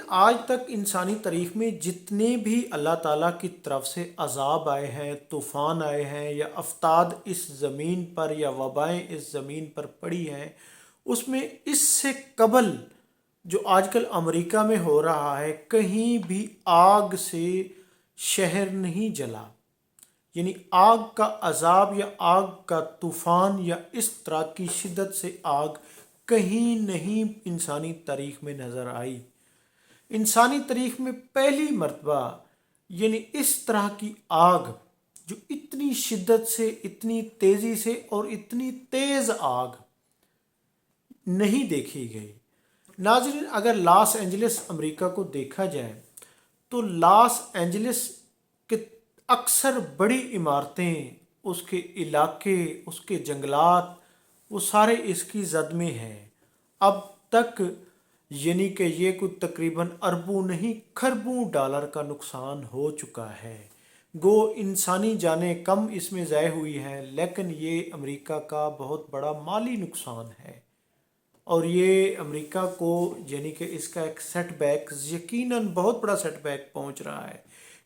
آج تک انسانی تاریخ میں جتنے بھی اللہ تعالیٰ کی طرف سے عذاب آئے ہیں، طوفان آئے ہیں، یا افتاد اس زمین پر یا وبائیں اس زمین پر پڑی ہیں، اس میں اس سے قبل جو آج کل امریکہ میں ہو رہا ہے، کہیں بھی آگ سے شہر نہیں جلا. یعنی آگ کا عذاب یا آگ کا طوفان یا اس طرح کی شدت سے آگ کہیں نہیں انسانی تاریخ میں نظر آئی. انسانی تاریخ میں پہلی مرتبہ یعنی اس طرح کی آگ جو اتنی شدت سے، اتنی تیزی سے اور اتنی تیز آگ نہیں دیکھی گئی. ناظرین، اگر لاس اینجلس امریکہ کو دیکھا جائے تو لاس اینجلس کے اکثر بڑی عمارتیں، اس کے علاقے، اس کے جنگلات، وہ سارے اس کی زد میں ہیں. اب تک یعنی کہ یہ کوئی تقریباً اربوں نہیں کھربوں ڈالر کا نقصان ہو چکا ہے. گو انسانی جانیں کم اس میں ضائع ہوئی ہیں، لیکن یہ امریکہ کا بہت بڑا مالی نقصان ہے. اور یہ امریکہ کو یعنی کہ اس کا ایک سیٹ بیک یقیناً بہت بڑا سیٹ بیک پہنچ رہا ہے،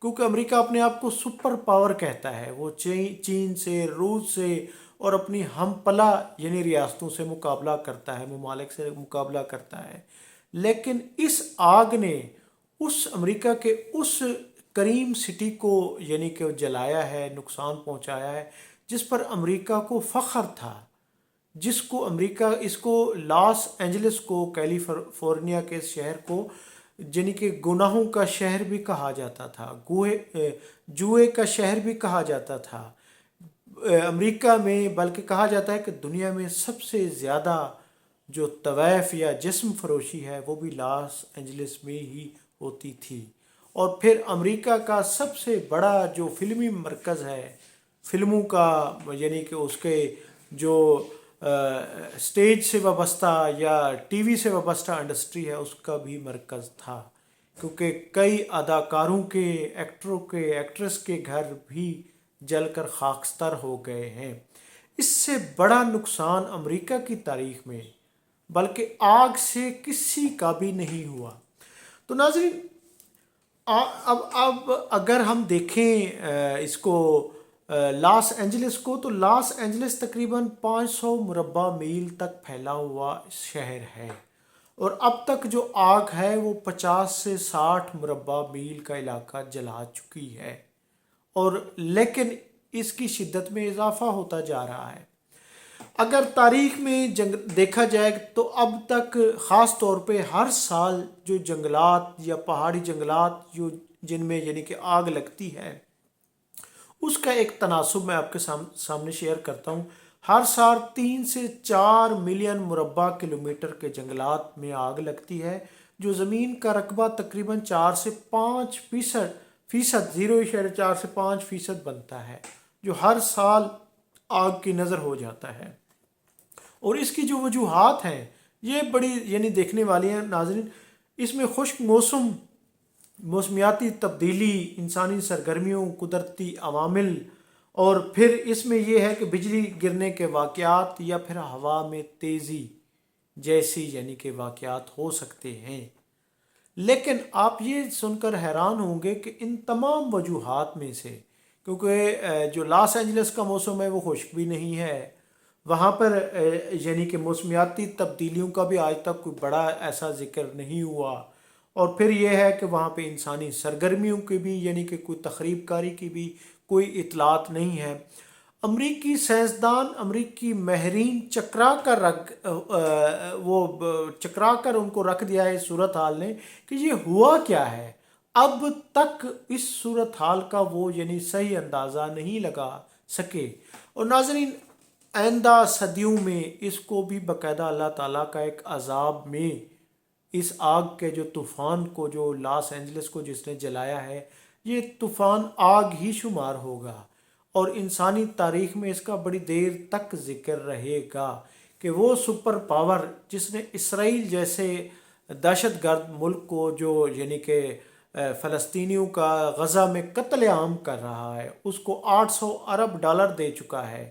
کیونکہ امریکہ اپنے آپ کو سپر پاور کہتا ہے. وہ چین سے، روس سے اور اپنی ہم پلہ یعنی ریاستوں سے مقابلہ کرتا ہے، ممالک سے مقابلہ کرتا ہے. لیکن اس آگ نے اس امریکہ کے اس کریم سٹی کو یعنی کہ جلایا ہے، نقصان پہنچایا ہے، جس پر امریکہ کو فخر تھا، جس کو امریکہ اس کو لاس اینجلس کو، کیلیفورنیا کے شہر کو یعنی کہ گناہوں کا شہر بھی کہا جاتا تھا، جوئے کا شہر بھی کہا جاتا تھا امریکہ میں. بلکہ کہا جاتا ہے کہ دنیا میں سب سے زیادہ جو طویف یا جسم فروشی ہے وہ بھی لاس اینجلس میں ہی ہوتی تھی. اور پھر امریکہ کا سب سے بڑا جو فلمی مرکز ہے، فلموں کا یعنی کہ اس کے جو سٹیج سے وابستہ یا ٹی وی سے وابستہ انڈسٹری ہے، اس کا بھی مرکز تھا، کیونکہ کئی اداکاروں کے، ایکٹروں کے، ایکٹریس کے گھر بھی جل کر خاکستر ہو گئے ہیں. اس سے بڑا نقصان امریکہ کی تاریخ میں بلکہ آگ سے کسی کا بھی نہیں ہوا. تو ناظرین، اب اگر ہم دیکھیں اس کو لاس اینجلس کو، تو لاس اینجلس تقریباً 500 مربع میل تک پھیلا ہوا شہر ہے، اور اب تک جو آگ ہے وہ 50 سے 60 مربع میل کا علاقہ جلا چکی ہے. اور لیکن اس کی شدت میں اضافہ ہوتا جا رہا ہے. اگر تاریخ میں دیکھا جائے تو اب تک خاص طور پہ ہر سال جو جنگلات یا پہاڑی جنگلات جن میں یعنی کہ آگ لگتی ہے، اس کا ایک تناسب میں آپ کے سامنے شیئر کرتا ہوں. ہر سال 3 سے 4 ملین مربع کلومیٹر کے جنگلات میں آگ لگتی ہے، جو زمین کا رقبہ تقریباً 4 سے 5 فیصد 0.4 سے 5% بنتا ہے، جو ہر سال آگ کی نظر ہو جاتا ہے. اور اس کی جو وجوہات ہیں یہ بڑی یعنی دیکھنے والی ہیں ناظرین. اس میں خشک موسم، موسمیاتی تبدیلی، انسانی سرگرمیوں، قدرتی عوامل، اور پھر اس میں یہ ہے کہ بجلی گرنے کے واقعات یا پھر ہوا میں تیزی جیسی یعنی کہ واقعات ہو سکتے ہیں. لیکن آپ یہ سن کر حیران ہوں گے کہ ان تمام وجوہات میں سے، کیونکہ جو لاس اینجلس کا موسم ہے وہ خشک بھی نہیں ہے، وہاں پر یعنی کہ موسمیاتی تبدیلیوں کا بھی آج تک کوئی بڑا ایسا ذکر نہیں ہوا، اور پھر یہ ہے کہ وہاں پہ انسانی سرگرمیوں کی بھی یعنی کہ کوئی تخریب کاری کی بھی کوئی اطلاعات نہیں ہے. امریکی سائنسدان، امریکی ماہرین چکرا کر ان کو رکھ دیا ہے اس صورتحال نے کہ یہ ہوا کیا ہے. اب تک اس صورتحال کا وہ یعنی صحیح اندازہ نہیں لگا سکے. اور ناظرین، آئندہ صدیوں میں اس کو بھی باقاعدہ اللہ تعالیٰ کا ایک عذاب میں اس آگ کے جو طوفان کو، جو لاس اینجلس کو جس نے جلایا ہے، یہ طوفان آگ ہی شمار ہوگا. اور انسانی تاریخ میں اس کا بڑی دیر تک ذکر رہے گا کہ وہ سپر پاور جس نے اسرائیل جیسے دہشت گرد ملک کو، جو یعنی کہ فلسطینیوں کا غزہ میں قتل عام کر رہا ہے، اس کو $800 ارب دے چکا ہے،